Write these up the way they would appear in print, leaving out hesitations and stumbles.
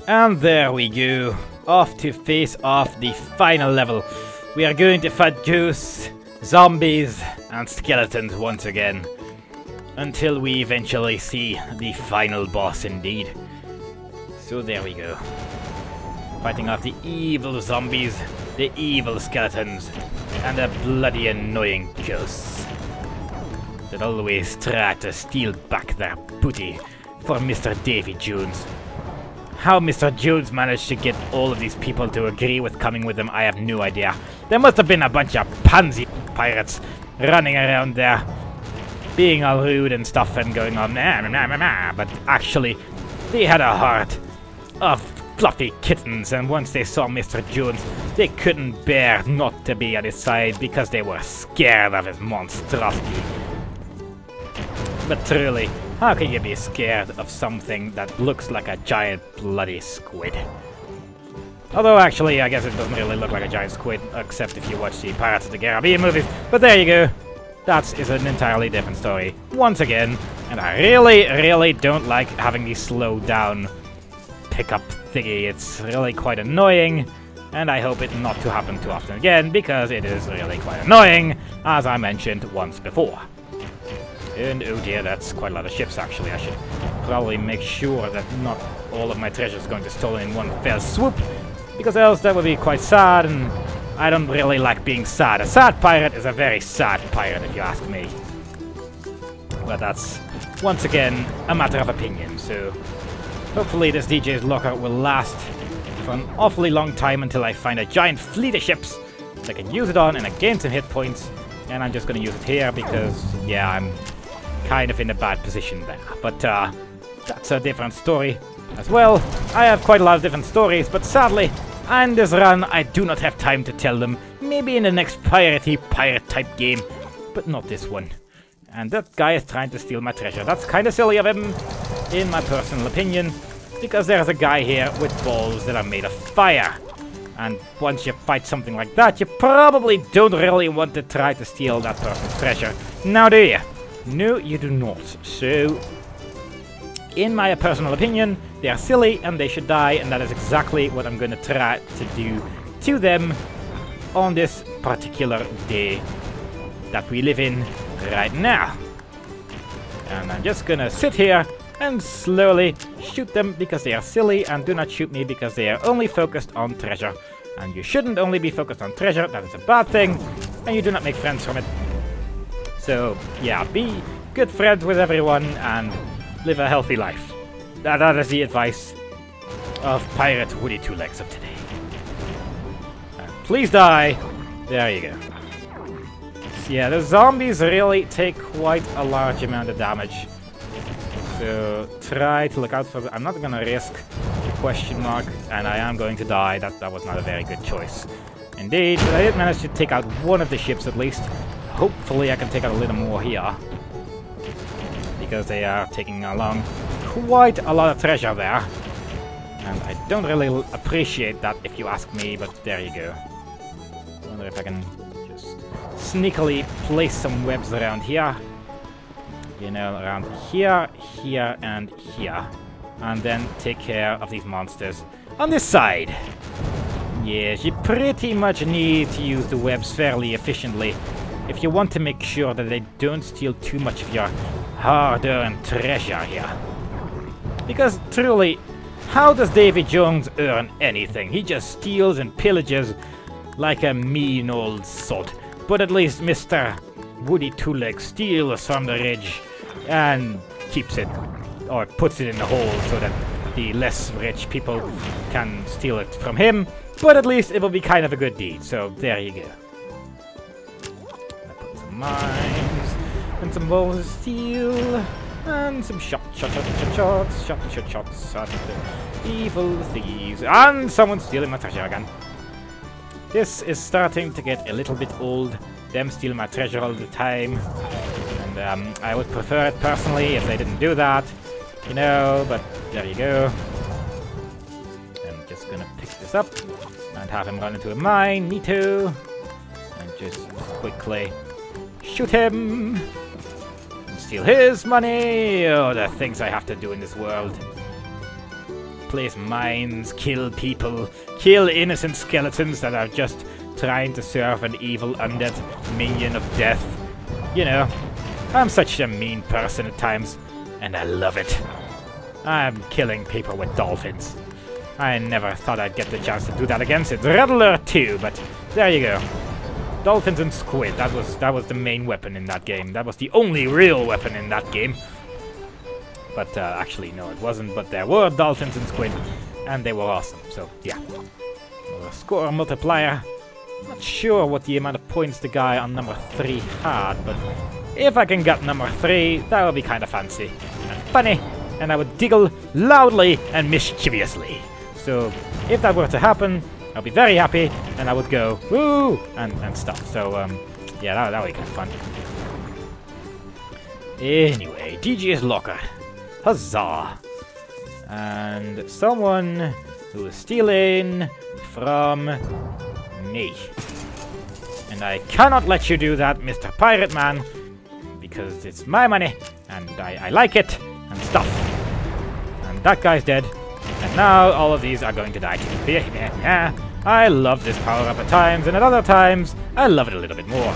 And there we go. Off to face off the final level. We are going to fight ghosts, zombies, and skeletons once again. Until we eventually see the final boss indeed. So there we go. Fighting off the evil zombies, the evil skeletons, and the bloody annoying ghosts that always try to steal back their booty for Mr. Davy Jones. How Mr. Jones managed to get all of these people to agree with coming with him, I have no idea. There must have been a bunch of pansy pirates running around there, being all rude and stuff and going on nah, nah, nah, nah, but actually, they had a heart of fluffy kittens, and once they saw Mr. Jones, they couldn't bear not to be at his side because they were scared of his monstrosity. But truly, how can you be scared of something that looks like a giant bloody squid? Although actually, I guess it doesn't really look like a giant squid, except if you watch the Pirates of the Caribbean movies. But there you go. That is an entirely different story, once again. And I really don't like having the slow down pickup thingy. It's really quite annoying. And I hope it not to happen too often again, because it is really quite annoying, as I mentioned once before. And oh dear, that's quite a lot of ships actually. I should probably make sure that not all of my treasure is going to be stolen in one fell swoop, because else that would be quite sad, and I don't really like being sad. A sad pirate is a very sad pirate, if you ask me. But that's, once again, a matter of opinion, so hopefully this DJ's locker will last for an awfully long time until I find a giant fleet of ships that I can use it on and I gain some hit points. And I'm just going to use it here because, yeah, I'm kind of in a bad position there. But that's a different story as well. I have quite a lot of different stories, but sadly, on this run, I do not have time to tell them. Maybe in the next pirate-type game, but not this one. And that guy is trying to steal my treasure. That's kind of silly of him, in my personal opinion, because there's a guy here with balls that are made of fire. And once you fight something like that, you probably don't really want to try to steal that person's treasure. Now do you? No, you do not. So, in my personal opinion, they are silly and they should die, and that is exactly what I'm going to try to do to them on this particular day that we live in right now. And I'm just going to sit here and slowly shoot them because they are silly, and do not shoot me because they are only focused on treasure. And you shouldn't only be focused on treasure, that is a bad thing, and you do not make friends from it. So, yeah, be good friends with everyone and live a healthy life. That is the advice of Pirate Woody Two Legs of today. And please die! There you go. So, yeah, the zombies really take quite a large amount of damage. So try to look out for I'm not gonna risk the question mark, and I am going to die. That was not a very good choice. Indeed, but I did manage to take out one of the ships at least. Hopefully I can take out a little more here, because they are taking along quite a lot of treasure there. And I don't really appreciate that, if you ask me, but there you go. I wonder if I can just sneakily place some webs around here. You know, around here, here, and here. And then take care of these monsters on this side. Yes, you pretty much need to use the webs fairly efficiently if you want to make sure that they don't steal too much of your hard-earned treasure here. Because, truly, how does Davy Jones earn anything? He just steals and pillages like a mean old sod. But at least Mr. Woody Two Legs steals from the ridge and keeps it, or puts it in the hole so that the less rich people can steal it from him. But at least it will be kind of a good deed, so there you go. I put some mines, and some balls of steel, and some shots at the evil thieves. And someone's stealing my treasure again. This is starting to get a little bit old, them stealing my treasure all the time. And I would prefer it personally if they didn't do that, you know, but there you go. I'm just gonna pick this up and have him run into a mine, neato, and just quickly shoot him and steal his money. Oh, the things I have to do in this world. place mines, kill people, kill innocent skeletons that are just trying to serve an evil undead minion of death. You know, I'm such a mean person at times, and I love it. I'm killing people with dolphins. I never thought I'd get the chance to do that against it. Rattler too, but there you go. Dolphins and squid, that was the main weapon in that game. That was the only real weapon in that game. But actually, no, it wasn't. But there were dolphins and squid, and they were awesome. So, yeah. Score multiplier. Not sure what the amount of points the guy on number 3 had, but if I can get number 3, that would be kind of fancy and funny, and I would giggle loudly and mischievously. So, if that were to happen, I'll be very happy, and I would go, woo, and stuff. So, yeah, that would be kind of fun. Anyway, DJ's locker. Huzzah! And someone who is stealing from me. And I cannot let you do that, Mr. Pirate Man, because it's my money, and I like it, and stuff. And that guy's dead. And now all of these are going to die too. I love this power-up at times, and at other times, I love it a little bit more.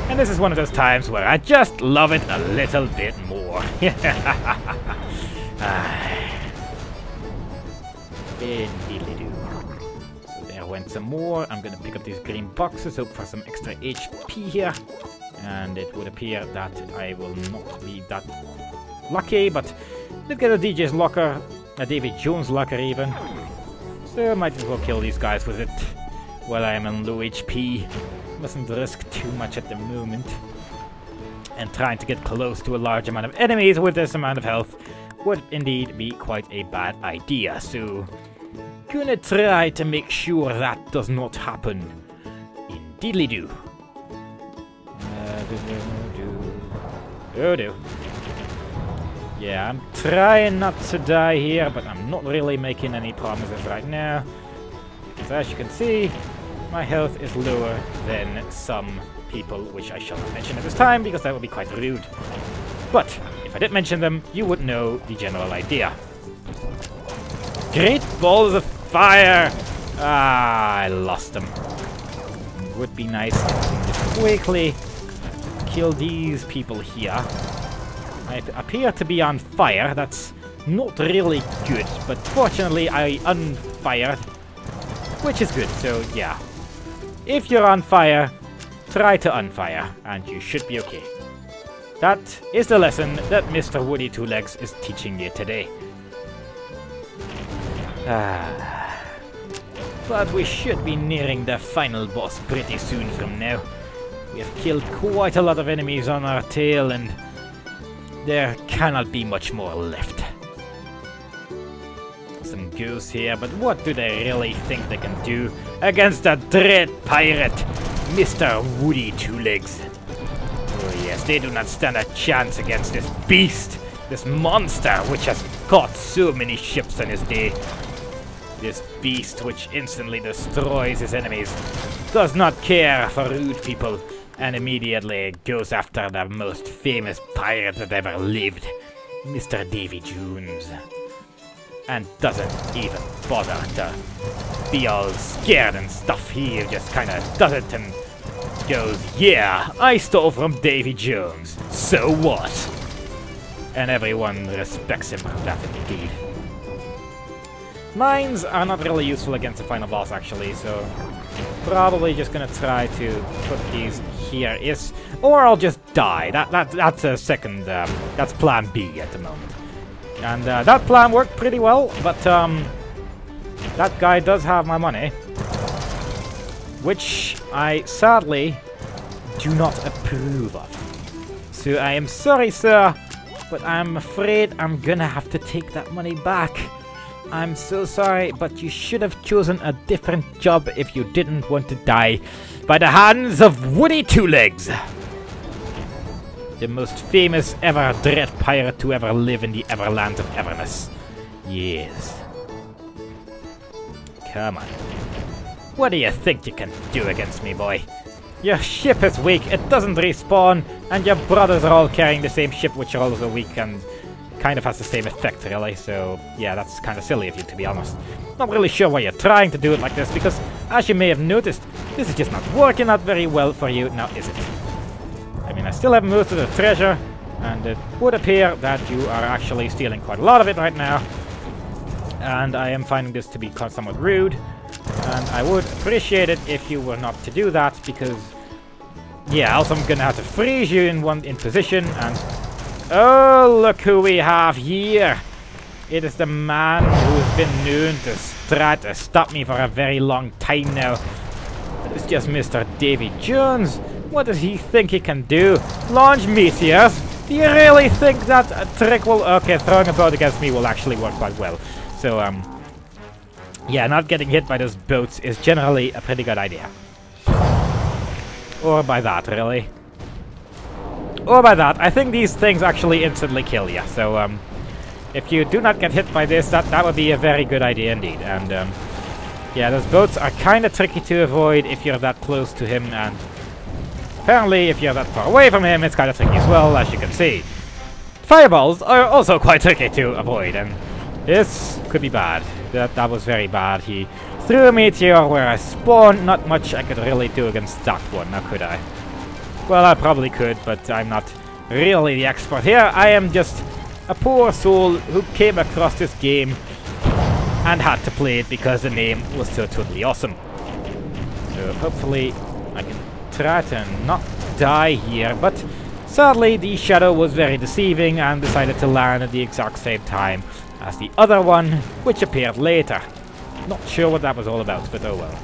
And this is one of those times where I just love it a little bit more. Indeedly-do. So there went some more. I'm gonna pick up these green boxes, hope for some extra HP here. And it would appear that I will not be that lucky, but let's get a DJ's locker. A Davy Jones locker even. So I might as well kill these guys with it while I am on low HP. Mustn't risk too much at the moment. And trying to get close to a large amount of enemies with this amount of health would indeed be quite a bad idea. So gonna try to make sure that does not happen. Indeedly-do. Do. Yeah, I'm trying not to die here, but I'm not really making any promises right now. So as you can see, my health is lower than some people, which I shall not mention at this time, because that would be quite rude. But if I did mention them, you would know the general idea. Great balls of fire! Ah, I lost them. It would be nice to just quickly kill these people here. I appear to be on fire. That's not really good, but fortunately I unfired, which is good. So yeah, if you're on fire, try to unfire, and you should be okay. That is the lesson that Mr. Woody Two Legs is teaching you today. But we should be nearing the final boss pretty soon from now. We have killed quite a lot of enemies on our tail, and there cannot be much more left. Some goose here, but what do they really think they can do against a dread pirate, Mr. Woody Two Legs? Oh yes, they do not stand a chance against this beast, this monster which has caught so many ships in his day. This beast which instantly destroys his enemies, does not care for rude people, and immediately goes after the most famous pirate that ever lived, Mr. Davy Jones. And doesn't even bother to be all scared and stuff. He just kinda does it and goes, yeah, I stole from Davy Jones, so what? And everyone respects him for that indeed. Mines are not really useful against the final boss actually, so probably just gonna try to put these here is, or I'll just die. That's a second, that's plan B at the moment. And that plan worked pretty well, but that guy does have my money, which I sadly do not approve of. So I am sorry, sir, but I'm afraid I'm gonna have to take that money back. I'm so sorry, but you should have chosen a different job if you didn't want to die by the hands of Woody Two Legs, the most famous ever dread pirate to ever live in the Everland of Everness. Yes. Come on. What do you think you can do against me, boy? Your ship is weak, it doesn't respawn, and your brothers are all carrying the same ship which are also weak, and kind of has the same effect, really. So, yeah, that's kind of silly of you, to be honest. Not really sure why you're trying to do it like this, because, as you may have noticed, this is just not working out very well for you, now is it? I mean, I still have most of the treasure, and it would appear that you are actually stealing quite a lot of it right now. And I am finding this to be somewhat rude, and I would appreciate it if you were not to do that, because, yeah, else I'm gonna have to freeze you in position, and... Oh, look who we have here! It is the man who's been known to try to stop me for a very long time now. It's just Mr. Davy Jones. What does he think he can do? Launch meteors? Do you really think that a trick will... Okay, throwing a boat against me will actually work quite well. So, yeah, not getting hit by those boats is generally a pretty good idea. Or by that, really. Or by that. I think these things actually instantly kill you. So, if you do not get hit by this, that would be a very good idea indeed. And, yeah, those boats are kind of tricky to avoid if you're that close to him. And apparently, if you're that far away from him, it's kind of tricky as well, as you can see. Fireballs are also quite tricky to avoid, and this could be bad. That was very bad. He threw a meteor where I spawned. Not much I could really do against that one, now could I? Well, I probably could, but I'm not really the expert here. I am just a poor soul who came across this game and had to play it because the name was so totally awesome. So hopefully I can try to not die here, but sadly the shadow was very deceiving and decided to land at the exact same time as the other one, which appeared later. Not sure what that was all about, but oh well.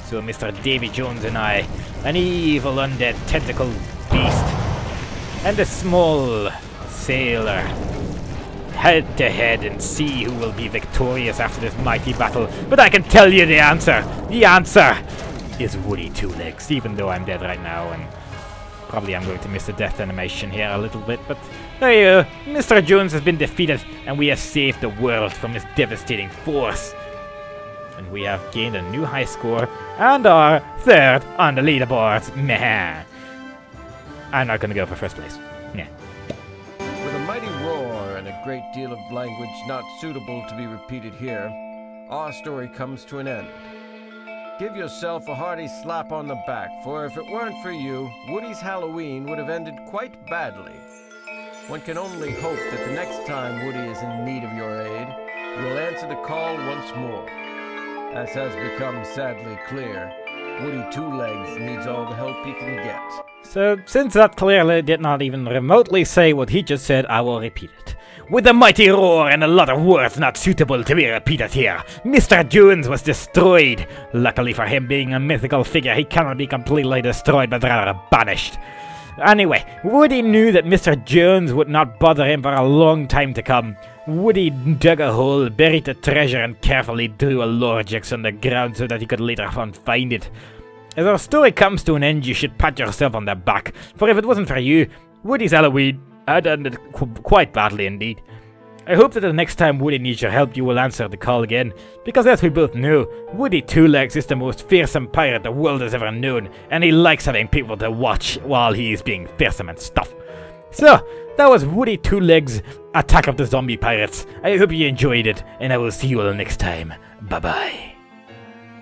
So Mr. Davy Jones and I, an evil undead tentacle beast, and a small sailor, head to head and see who will be victorious after this mighty battle. But I can tell you the answer! The answer is Woody Two Legs, even though I'm dead right now, and probably I'm going to miss the death animation here a little bit, but there you go. Mr. Jones has been defeated, and we have saved the world from his devastating force. And we have gained a new high score, and are third on the leaderboard. Meh. I'm not gonna go for first place. Nah. With a mighty roar and a great deal of language not suitable to be repeated here, our story comes to an end. Give yourself a hearty slap on the back, for if it weren't for you, Woody's Halloween would have ended quite badly. One can only hope that the next time Woody is in need of your aid, you will answer the call once more. As has become sadly clear, Woody Two Legs needs all the help he can get. So, since that clearly did not even remotely say what he just said, I will repeat it. With a mighty roar and a lot of words not suitable to be repeated here, Mr. Jones was destroyed. Luckily for him, being a mythical figure, he cannot be completely destroyed, but rather banished. Anyway, Woody knew that Mr. Jones would not bother him for a long time to come. Woody dug a hole, buried the treasure, and carefully drew a Lorgex on the ground so that he could later on find it. As our story comes to an end, you should pat yourself on the back, for if it wasn't for you, Woody's Halloween had ended quite badly indeed. I hope that the next time Woody needs your help, you will answer the call again, because as we both know, Woody Two Legs is the most fearsome pirate the world has ever known, and he likes having people to watch while he is being fearsome and stuff. So, that was Woody Two Legs, Attack of the Zombie Pirates. I hope you enjoyed it, and I will see you all next time. Bye bye.